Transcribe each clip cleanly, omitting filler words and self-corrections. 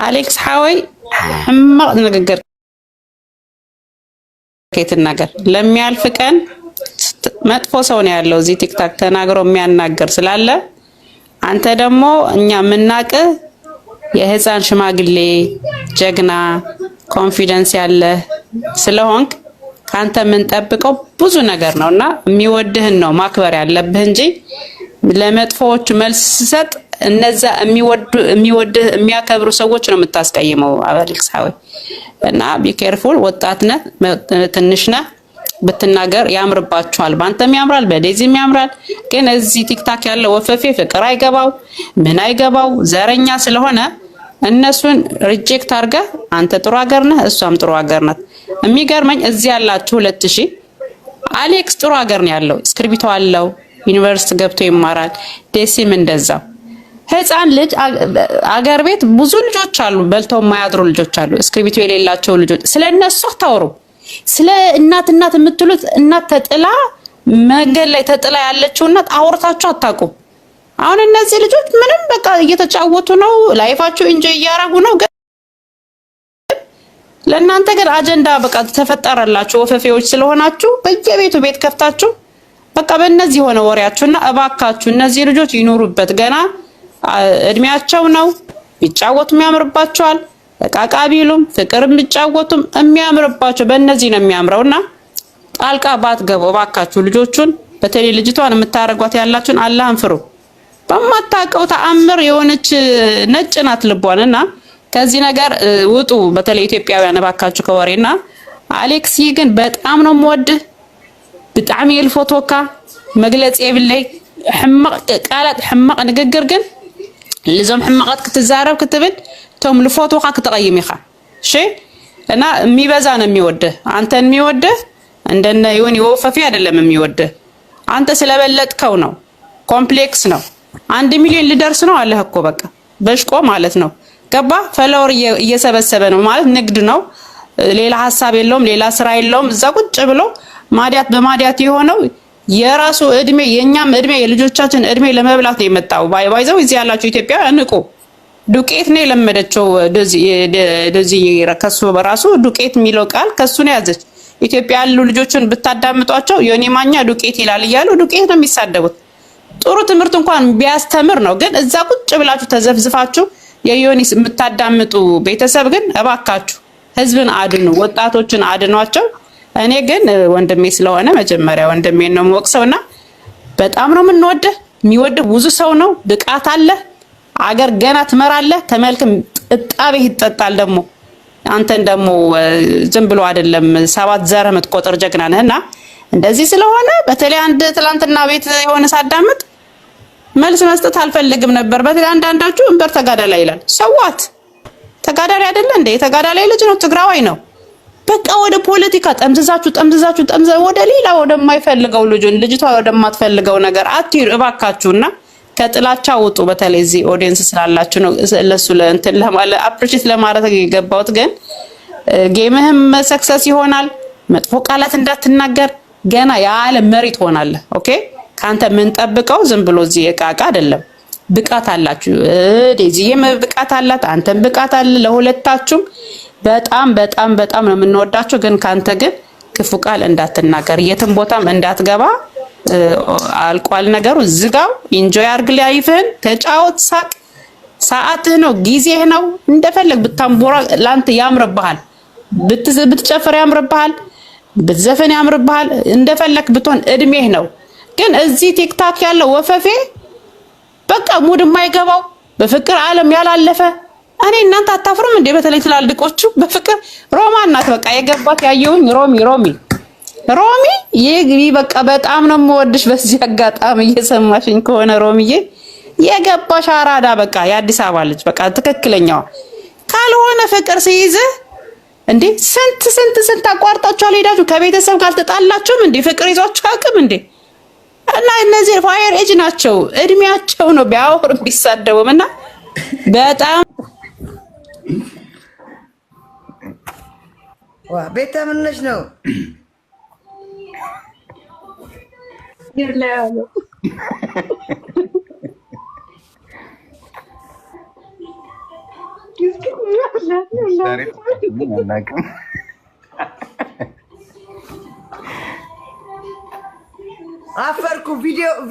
አሌክስ ሐወይ ሕማቅ ንግግር ከይትናገር ለሚያልፍ ቀን መጥፎ ሰው ነው ያለው እዚህ ቲክታክ ተናግሮ የሚያናገር ስላለ አንተ ደግሞ እኛ ምናቀ የህፃን ሽማግሌ ጀግና ኮንፊደንስ ያለ ስለሆንክ ካንተ ምን ጠብቀው ብዙ ነገር ነውና የሚወድህን ነው ማክበር ያለብህ እንጂ ለመጥፎዎች መልስ ሰጥ እነዛ የሚወድህ የሚያከብሩ ሰዎች ነው የምታስቀይመው አሌክስ ሐወይ እና ቢ ኬርፉል ወጣትነ ትንሽና ብትናገር ያምርባችኋል ባንተም ያምራል በዴዚም ያምራል ግን እዚህ ቲክታክ ያለው ወፈፌ ፍቅር አይገባው ምን አይገባው ዘረኛ ስለሆነ እነሱን ሪጀክት አርጋ አንተ ጥሩ ሀገር ነህ እሷም ጥሩ ሀገር ናት የሚገርመኝ እዚህ ያላችሁ 2000 አሌክስ ጥሩ ሀገር ነው ያለው እስክሪብቶ አለው ዩኒቨርሲቲ ገብቶ ይማራል ዴሲም እንደዛው ህፃን ልጅ አገር ቤት ብዙ ልጆች አሉ በልተው ማያድሩ ልጆች አሉ እስክሪብቶ የሌላቸው ልጆች ስለነሱ ታወሩ ስለ እናት የምትሉት እናት ተጥላ መንገድ ላይ ተጥላ ያለችው እናት አውርታችሁ አታውቁም አሁን እነዚህ ልጆች ምንም በቃ እየተጫወቱ ነው ላይፋቸው ኢንጆይ ያያረጉ ነው ለእናንተ ግን አጀንዳ በቃ ተፈጠረላችሁ ወፈፌዎች ስለሆናችሁ በየቤቱ ቤት ከፍታችሁ በቃ በእነዚህ ሆነ ወሬያችሁና እባካችሁ እነዚህ ልጆች ይኖሩበት ገና እድሜያቸው ነው ቢጫወቱም ያምርባቸዋል በቃቃ ቢሉም ፍቅርም ቢጫወቱም የሚያምርባቸው በእነዚህ ነው የሚያምረውና ጣልቃ ባትገቡ እባካችሁ ልጆቹን በተለይ ልጅቷን የምታረጓት ያላችሁን አላህን ፍሩ በማታቀው ተአምር የሆነች ነጭ ናት ልቧንና ከዚህ ነገር ውጡ በተለይ ኢትዮጵያውያን እባካችሁ ከወሬና አሌክስ ግን በጣም ነው የምወድህ በጣም የልፎቶካ መግለጽ ይብለይ ሕማቅ ቃላት ሕማቅ ንግግር ግን لزم حمقات كتزارب كتبن توم لفوتو خا كتقيمي خا شي انا ميبزا ነው የሚወደህ አንተን የሚወደህ እንደነ ይሁን ይወፈፊ አይደለም የሚወደህ አንተ ስለበለጥከው ነው ኮምፕሌክስ ነው 1 ሚሊዮን ሊደርስ ነው አለህ እኮ በቃ በሽቆ ማለት ነው ገባ ፈሎወር እየሰበሰበ ነው ማለት ንግድ ነው ሌላ ሐሳብ የለውም ሌላ ስራ የለውም እዛ ቁጭ ብሎ ማዲያት በማዲያት የሆነው የራሱ እድሜ የኛም እድሜ የልጆቻችን እድሜ ለመብላት ነው የመጣው ባይባይዘው እዚህ ያላችሁ ኢትዮጵያ እንቁ ዱቄት ነው ለመደቸው ደዚህ ረከሱ በራሱ ዱቄት የሚለው ቃል ከሱ ነው ያዘች ኢትዮጵያ ያሉ ልጆችን ብታዳምጧቸው የኔ ማኛ ዱቄት ይላል ይያሉ ዱቄት ነው የሚሳደቡት ጥሩ ትምህርት እንኳን ቢያስተምር ነው ግን እዛ ቁጭ ብላችሁ ተዘፍዝፋችሁ የዮኒስ የምታዳምጡ ቤተሰብ ግን እባካችሁ ህዝብን አድኑ ወጣቶችን አድኗቸው እኔ ግን ወንድሜ ስለሆነ መጀመሪያ ወንድሜ ነው ወቅሰውና በጣም ነው የምንወደው የሚወደው ብዙ ሰው ነው ብቃት አለ አገር ገና ትመራለህ ተመልክም ጥጣቤ ይጣጣል ደሞ አንተን ደሞ ዝም ብሎ አይደለም 7 ዘር የምትቆጥር ጀግና ነህና እንደዚህ ስለሆነ በተለይ አንድ ትላንትና ቤት የሆነ ሳዳምጥ መልስ መስጠት አልፈልግም ነበር በተለይ አንዳንዳችሁ እንበር ተጋዳላይ ይላል ሰዋት ተጋዳላይ አይደለ እንዴ ተጋዳላይ ልጅ ነው ትግራዋይ ነው በቃ ወደ ፖለቲካ ጠምዝዛችሁ ወደ ሌላ ወደ ማይፈልገው ልጅቷ ወደ ማትፈልገው ነገር አትይር እባካችሁና ከጥላቻ ውጡ በተለይ እዚህ ኦዲየንስ ስላላችሁ ነው ለሱ ለእንትን ለማለት አፕሪሺየት ለማድረግ የገባሁት ግን ጌምህም ሰክሰስ ይሆናል መጥፎ ቃላት እንዳትናገር ገና ያለ መሪት ሆናለህ ኦኬ ካንተ ምን ጠብቀው ዝም ብሎ እዚህ የቃቃ አይደለም ብቃት አላችሁ ዴዚዬም ብቃት አላት አንተም ብቃት አለ ለሁለታችሁም በጣም ነው የምንወዳቸው ግን ካንተ ግን ክፉ ቃል እንዳትናገር የትም ቦታም እንዳትገባ አልቋል ነገሩ ዝጋው ኢንጆይ አርግ ላይፍህን ተጫወት ሳቅ ሰዓትህ ነው ጊዜህ ነው እንደፈለግ ብታምቦራ ላንተ ያምርብሃል ብትጨፍር ያምርብሃል ብትዘፈን ያምርብሃል እንደፈለክ ብትሆን እድሜህ ነው ግን እዚህ ቲክታክ ያለው ወፈፌ በቃ ሙድ የማይገባው በፍቅር ዓለም ያላለፈ እኔ እናንተ አታፍሩም እንዴ በተለይ ትላልቆቹ በፍቅር ሮማን ናት በቃ የገባት ያየውን ሮሚ ይግቢ በቃ በጣም ነው የምወድሽ በዚህ አጋጣሚ እየሰማሽኝ ከሆነ ሮሚዬ የገባሽ አራዳ በቃ የአዲስ አበባ ልጅ በቃ ትክክለኛው ካልሆነ ፍቅር ሲይዝ እንዴ ስንት አቋርጣችሁ አልሄዳችሁ ከቤተሰብ ጋር ተጣላችሁም እንዴ ፍቅር ይዟችሁ አቅም እንዴ እና እነዚህ ፋየር ኤጅ ናቸው እድሜያቸው ነው ቢያወር ቢሳደቡምና በጣም ቤታ ምንሽ ነው ይርላሉ አፈርኩ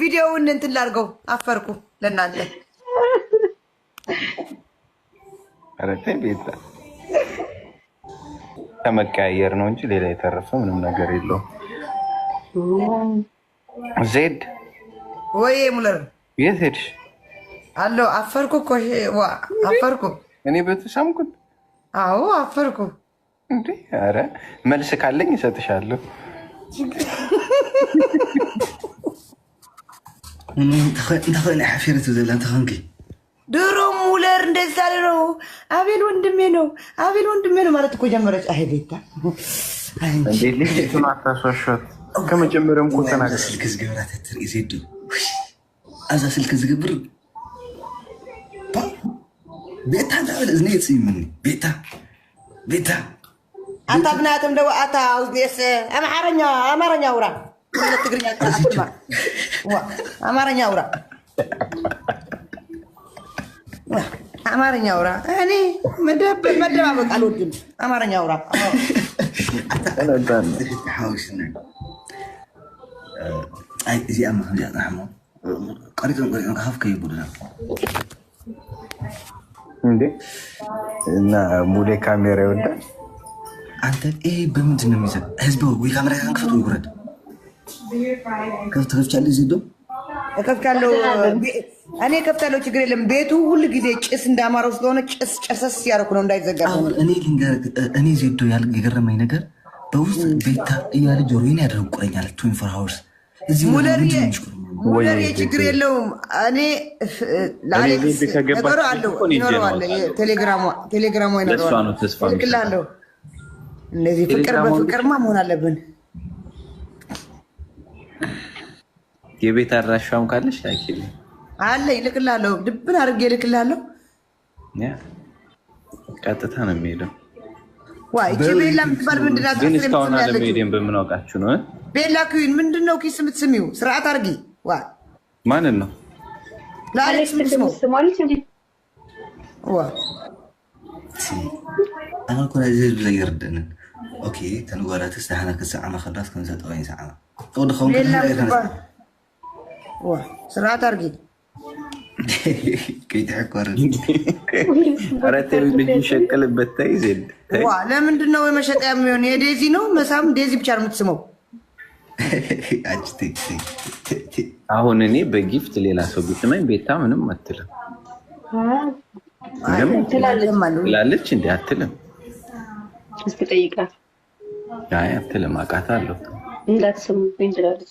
ቪዲዮውን እንትን ላድርገው አፈርኩ ለእናንተ አረተ ቤታ ከመቀያየር ነው እንጂ ሌላ የተረፈ ምንም ነገር የለውም። ዜድ ወይ ሙለር የት ሄድሽ? አሎ አፈርኩ እኮ አፈርኩ። እኔ በተሰምኩት አዎ አፈርኩ እንዴ። አረ መልስ ካለኝ እሰጥሻለሁ። انت خليني حفيرة زي انت خنقي ድሮ ሙለር እንደዛ ነው። አቤል ወንድሜ ነው ማለት እኮ ጀመረች። አይ ቤታ እንዴ ልጅቱን አታሷሿት። ከመጀመሪያውም እኮ ተናገር። ስልክ ዝገብራት ትርኢ ዜድ አዛ ስልክ ዝገብር ቤታ ዳብል እዝኒ ይጽምኒ ቤታ አንተ ብናትም ደው አታ አውዝስ አማርኛ አውራ ትግርኛ ታስማ አማርኛ አውራ አማርኛ አውራ እኔ መደባበቅ አልወድም። አማርኛ አውራ حاوشنا اي زي اما يا رحمه قريتون كهف كيبودنا እንዴ እና ሙሌ ካሜራ ይወዳል። አንተ በምንድን ነው የሚዘግ ህዝብ ወይ ካሜራ ከፍቶ ይወረድ ከፍቻለሁ ዜዶ ከፍቻለሁ እኔ ከፍቻለሁ። ችግር የለም። ቤቱ ሁሉ ጊዜ ጭስ እንዳማረው ስለሆነ ጭሰስ ያደረኩ ነው እንዳይዘጋ። እኔ ዜዶ የገረመኝ ነገር በውስጥ ቤታ እያለ ጆሮዬን ያደርቁረኛል 24 hours እዚህ ሙለር የችግር የለውም። እኔ ለአሌክስ ነገሩ አለው ይኖረዋል። ቴሌግራሙ ይኖረዋል። ልክልሃለሁ። እነዚህ ፍቅር በፍቅርማ መሆን አለብን። የቤት አድራሻም ካለሽ ላኪልኝ አለኝ። ልክልሃለሁ። ድብን አድርጌ ልክልሃለሁ። ቀጥታ ነው የሚሄደው። ዋይ ቤላ የምትባል ምንድን ናት? ግን እስካሁን አለመሄዴን በምን አውቃችሁ ነው? ቤላ ኩዊን ምንድን ነው ኪስ የምትስሚው? ስርዓት አድርጊ። ዋ ማንን ነው? ለአሌክስ የምትስመው ዋ أنا كنا زي يردن أوكي تنقولات استحنا كساعة خلاص كنا زاتوين ساعة قول خون كنا وا سرعة أرجع كي تحكور أردت بيجي شكل بتاعي زين وا لا من دنا وين مشت أميون يا ديزي نو مسام ديزي بشار متسمو أجتك አሁን እኔ በጊፍት ሌላ ሰው ቢስመኝ ቤታ ምንም አትልም። ትላለች እንዴ? አትልም። እስኪ ጠይቃት። አይ አትልም። አውቃታለሁ። እንዳትሰሙብኝ ትላለች።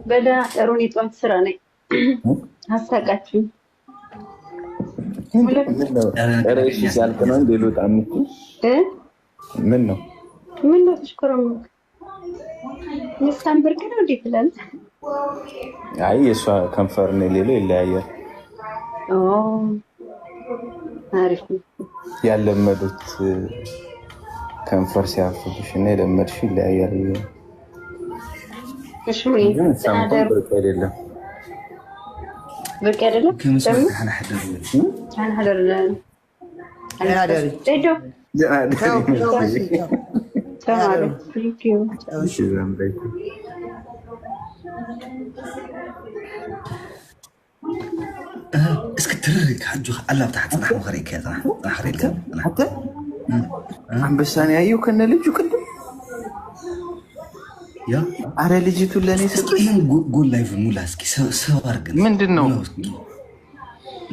በደህና ጠሩን። የጧት ስራ ነኝ። አሳቃችሁ እሺ ሲያልቅ ነው እንዴ ልወጣ የምትይ? ምን ነው ተሽኮረሙ ንሳን ብርቅ ነው እንዴ ትላለች። አይ የእሷ ከንፈር ነው ሌሎ ይለያያል። አሪፍ ነው። ያለመዱት ከንፈር ሲያፍብሽ እና የለመድሽ ይለያያል። እሺ ወይ ተናደር አይደለም ብርቅ አይደለም። أنا حضر ሄዶ ተማሪ ቴንኪዩ اسكترك حجو الله بتاعت صنع مخريك يا صنع خريك حتى عم بساني ايو كنا لجو كده يا على لجيتو لاني اسكي قول لايف مولا اسكي سوار قد ምንድነው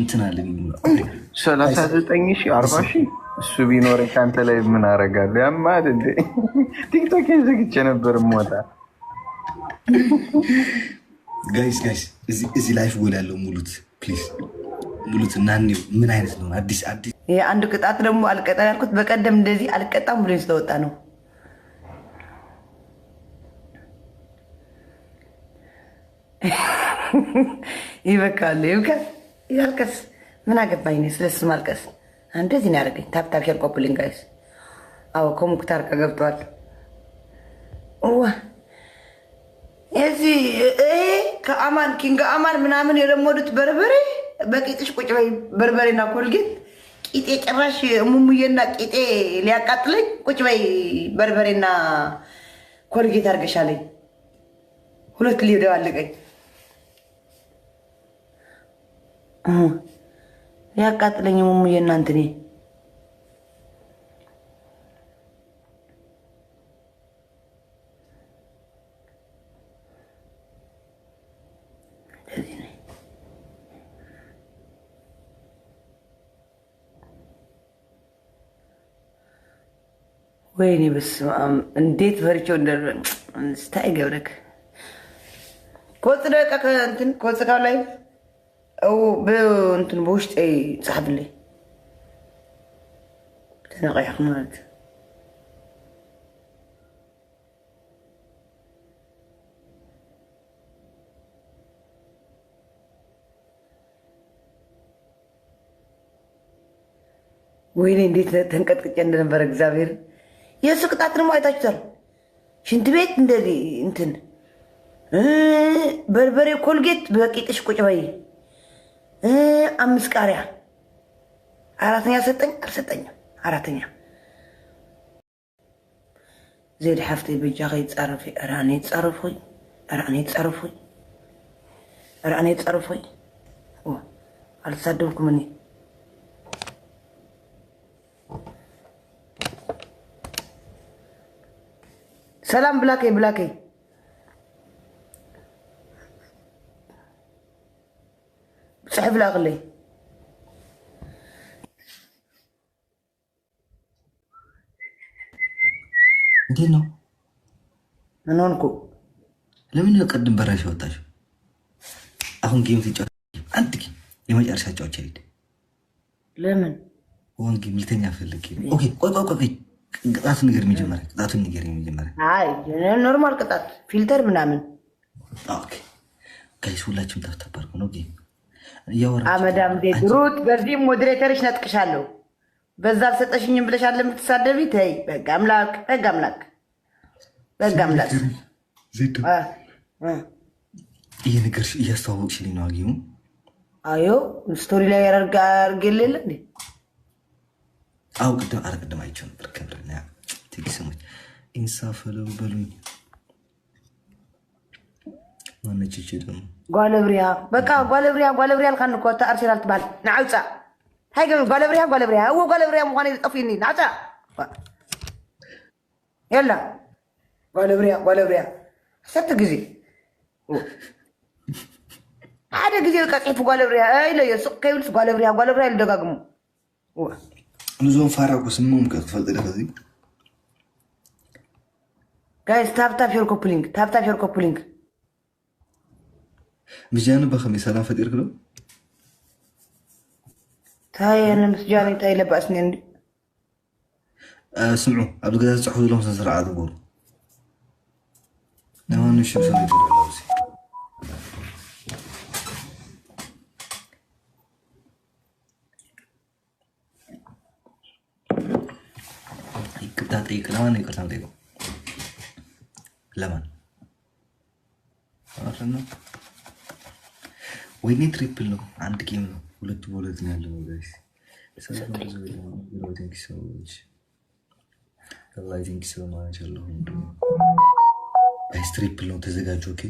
እንትና ለምን 39,000 እሱ ቢኖር ካንተ ላይ ምን አረጋለሁ? ያማል እንዴ ቲክቶክ ዘግቼ ነበር ሞታ። ጋይስ እዚህ ላይፍ ጎል ያለው ሙሉት ፕሊዝ ሙሉት እና ነው ምን አይነት ነው? አዲስ ይሄ አንድ ቅጣት ደግሞ አልቀጣ ያልኩት በቀደም እንደዚህ አልቀጣም ብሎ ስለወጣ ነው። ይበቃል ያልከስ ምን አገባኝ ነው ስለሱ ማልቀስ። እንደዚህ ነው ያደረገኝ። ታፕታፕ ሼር ኮፕሊንግ ጋይስ። አዎ ኮምፒውተር ከገብቷል። እዚህ ከአማን ኪንግ አማን ምናምን የለመዱት በርበሬ በቂጥሽ ቁጭ በይ በርበሬና ኮልጌት ቂጤ ጭራሽ ሙሙዬና ቂጤ ሊያቃጥለኝ ቁጭ በይ በርበሬና ኮልጌት አድርገሻለኝ 2 ሊዶ አለቀኝ ሊያቃጥለኝ ሙሙዬና እንትኔ ወይኔ በስመ አብ እንዴት ፈርቼው ስታይ ገብረክ ኮጽደቀ እንትን ኮጽካው ላይ او بنتن بوشت اي صاحب لي تنقيح مالت ويني እንዴት ተንቀጥቅጬ እንደነበረ እግዚአብሔር የሱ ቅጣት ነው አይታችኋል ሽንት ቤት እንደዚህ እንትን በርበሬ ኮልጌት በቂጥሽ ቁጭ በይ 5 ቃሪያ 4ኛ ሰጠኝ አልሰጠኝም 4ኛ زيد حفتي بجاغي تصرفي راني تصرفي راني تصرفي راني تصرفي الصدقكم مني سلام بلاكي بلاكي صحف لا غلي እንዴት ነው ምን ሆንኩ ለምን ቀድም በራሽ ወጣሽ አሁን ጌም ትጫወት አንድ ጌም የመጨረሻ ጫወት አይደል ለምን ወን ጌም ልተኛ ፈልጌ ኦኬ ቆይ ቅጣቱን ንገር የሚጀመር አይ ኖርማል ቅጣት ፊልተር ምናምን ኦኬ ጋይስ ሁላችሁም ተፈታባርኩ ነው ጌም አመዳም ሩት በዚህ ሞዴሬተርሽ ነጥቅሻለሁ በዛ አልሰጠሽኝም ብለሻል ለምትሳደቢ ተይ በቃ አምላክ ዜዶ ይሄ ነገር እያስተዋወቅሽልኝ ነው አጊሙ አዮ ስቶሪ ላይ ያርጋርገለለ እንዴ አው ቅድም አይቼው ነበር ከብረና ትግስሙት ኢንሳፈለው በሉኝ ማነች እቺ ደግሞ ጓለብሪያ በቃ ጓለብሪያ አልካን እኮ አርሰናል ትባል ናውጻ ሃይ ጓለብሪያ ጓለብሪያ መሆን ይጠፊኒ ናውጻ يلا ጓለብሪያ ሰጥ ጊዜ አደ ጊዜ ቀጥፍ ጓለብሪያ አይ ለየሱቅ ከይልስ ጓለብሪያ ይደጋግሙ ንዞን ፋራቁ ስሙም ከተፈልጠ ከዚህ ጋይስ ታፕ ዮር ኮፕሊንግ مجان بخمي سلام فدير كلو تاي انا مسجاني تاي لباسني عندي سمعوا عبد القادر صحوا لهم سرعه دبور نهون نشوف شنو يدير لوسي يكتاتي كلام يكتاتي لمن عرفنا ወይኔ ትሪፕል ነው አንድ ጌም ነው ሁለት ቦለት ነው ያለው ጋይስ ሰላም ቴንክ ሶ ማች አላህ ቴንክ ሶ ማች አላህ ጋይስ ትሪፕል ነው ተዘጋጁ ኦኬ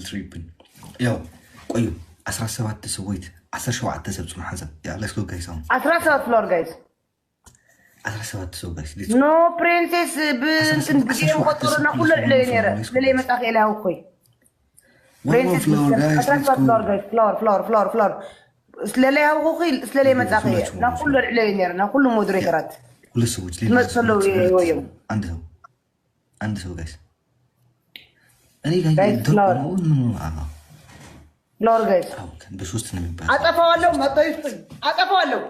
ትሪፕል ያው ቆዩ 17 ሰዎች 17 ሰው ጽኑ ሐሳብ ያ ሌትስ ጎ ጋይስ 17 ፍሎር ጋይስ 17 ሰው ጋይስ ኖ ፕሪንሴስ ብንትን ጌም ቆጥሮና ሁሉ ለኔራ ለሌ መጣ ከላው ኮይ One floor, guys. Let's go. Floor. سلالي هاوخي سلالي متاخيه نقول علينا نقول مودريترات كل سويت ليه ما تصلوا يوم عنده guys انا جاي فلور guys بشوست ነው የሚባል አጠፋዋለሁ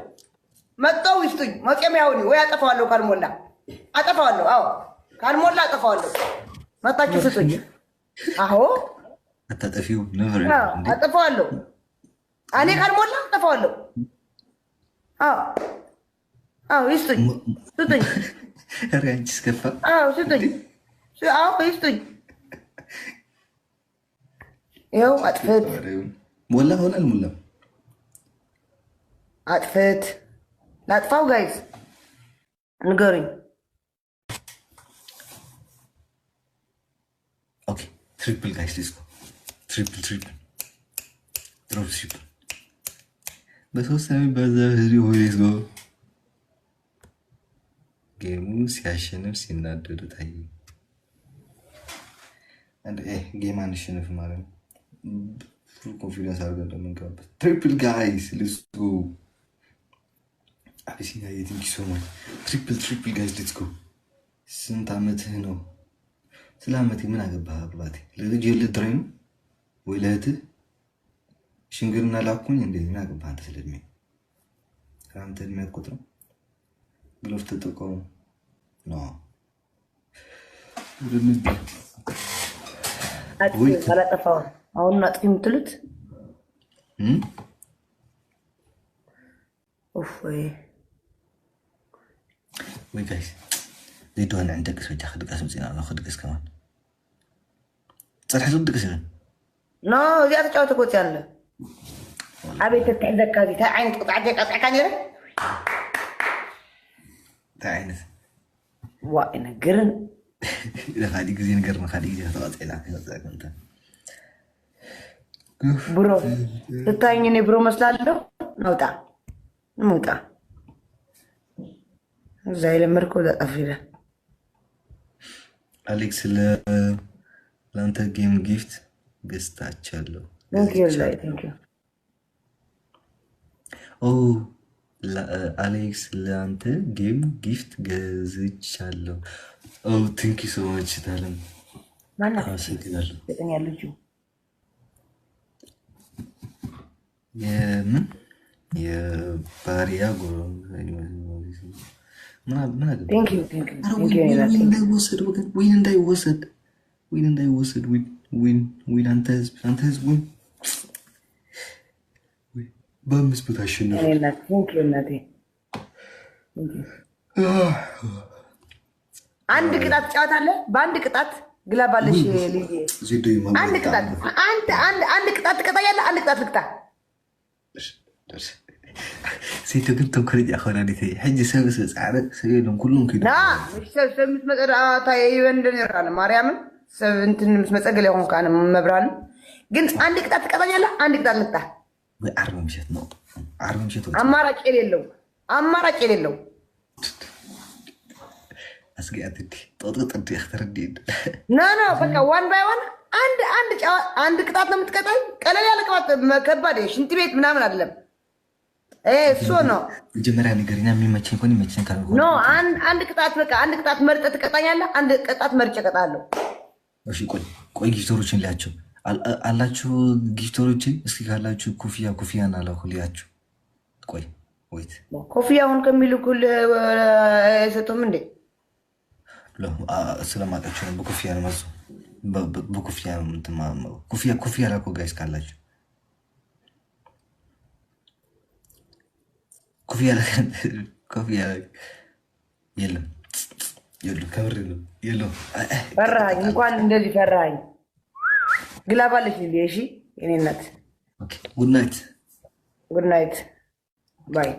መጣው ይስጡኝ መቀሚያውኒ ወይ አጠፋዋለሁ ካልሞላ አጠፋዋለሁ ካልሞላ አጠፋዋለሁ መጣችሁ ስጡኝ አዎ አታጠፊው ነበር አጠፋዋለሁ እኔ ካልሞላ አጠፋዋለሁ ይስጡኝ ራንቺ ስከፋ ስጡኝ ይስጡኝ ይኸው አጥፍት ሞላ ሆነ አልሞላም? አጥፍት ላጥፋው ጋይዝ ንገሩኝ። ኦኬ ትሪፕል ጋይስ ሌትስ ጎ ትሪፕል ድሮፕ ትሪፕል በሶስት የሚባዛ ህዝቢ ሆይ ሌትስ ጎ። ጌሙ ሲያሸንፍ ሲናደዱ ታየ። አንድ ጌም አንሸንፍ ማለት ነው። ፉል ኮንፊደንስ አድርገን እንደምንገባበት ትሪፕል ጋይስ ሌትስ ጎ። አቢሲኒያ ቲንክ ዩ ሶ ማች ትሪፕል ጋይስ ሌትስ ጎ። ስንት ዓመትህ ነው? ስለ ዓመቴ ምን አገባህ አባቴ? ለልጅ ልድረኝ ነው ወይ ለእህትህ ሽንግርና ላኩኝ? እንዴ ምን አገባህ አንተ ስለ እድሜ? አንተ እድሜ አትቆጥርም? ግሎፍ ተጠቀሙ ነው አላጠፋው። አሁን አጥፊ የምትሉት ወይ ጋይስ ዘይድዋን ዕንደቅስ በጃ ክድቀስ ምፅና ነው ክድቀስ ከማን ፀርሒ ዝድቅስ ይኽእል ኖ እዚኣ ተጫወተ ኮፅ ያለ ኣበይ ተትሕዘካ እዚ እንታይ ዓይነት ቅጥዓት ቀጥዕካ ነይረ እንታይ ዓይነት ዋይ ነገርን ካሊእ ግዜ ነገር ካሊእ ግዜ ተቐፂዕና ከይወፅአክ ብሮ ትታይኝ እኔ ብሮ መስላለሁ። ነውጣ ንውጣ እዛ የለመድከው እዛ ጠፍ ይላል። አሌክስ ለአንተ ጌም ጊፍት ገዝታችኋለሁ። አሌክስ ለአንተ ጌም ጊፍት ገዝቻለሁ። ቴንክ ዩ ሶ ማች ታለም አመሰግናለሁ። ያለችው የምን የባሪያ ጎሮ እንዳይወሰድ ዊን አንተ ህዝብ ዊን በአምስት ቦታ አሸነፍ። አንድ ቅጣት ትጫወታለህ። በአንድ ቅጣት ግላባለሽ አንድ ቅጣት ትቀጣያለህ። አንድ ቅጣት ልቅጣ ሴቶ ግን ተንኮለኛ ኾና ሕጂ ሰብ ፃዕረቅ ሰብ የሎም ኩሎም ክዱ ሰብ ምስ መፀ ይበንደን ይራለ ማርያምን ሰብ እንትን ምስ መፀ ገለ ይኹን ከዓ መብራሉ ግን አንድ ቅጣት ትቀጣኛለህ። አንድ ቅጣት ልቅጣ ወይ ዓርቢ ምሸት ነው። ዓርቢ ምሸት አማራጭ የሌለው አስጊአት ዲ ጦጥጥዲ ክትርዲ ኖ በቃ ዋን ባይ ዋን አንድ ቅጣት ነው የምትቀጣኝ። ቀለል ያለ ቅጣት ከባድ ሽንት ቤት ምናምን አይደለም። እሱ ነው መጀመሪያ ነገርኛ የሚመቸኝ ኮን ይመቸኝ ካልሆነ ኖ አንድ ቅጣት በቃ አንድ ቅጣት መርጠህ ትቀጣኛለህ። አንድ ቅጣት መርጬ እቀጣለሁ። እሺ ቆይ ጊፍተሮችን ሊያቸው አላችሁ ጊፍተሮችን እስኪ ካላችሁ ኮፊያን አላኩልያችሁ። ቆይ ወይት ኮፊያውን ከሚሉ ኩል አይሰጡም እንዴ? ስለማውቃቸው ነው። በኮፊያ ነው መሱ በኮፊያ ነው ኮፊያ ላኮ ጋይስ ካላችሁ ኮፊያ የለም ከምር ነው የለም። ፈራኝ እንኳን እንደዚህ ፈራኝ። ግላባለች ልል እሺ የኔ እናት ጉድ ናይት ባይ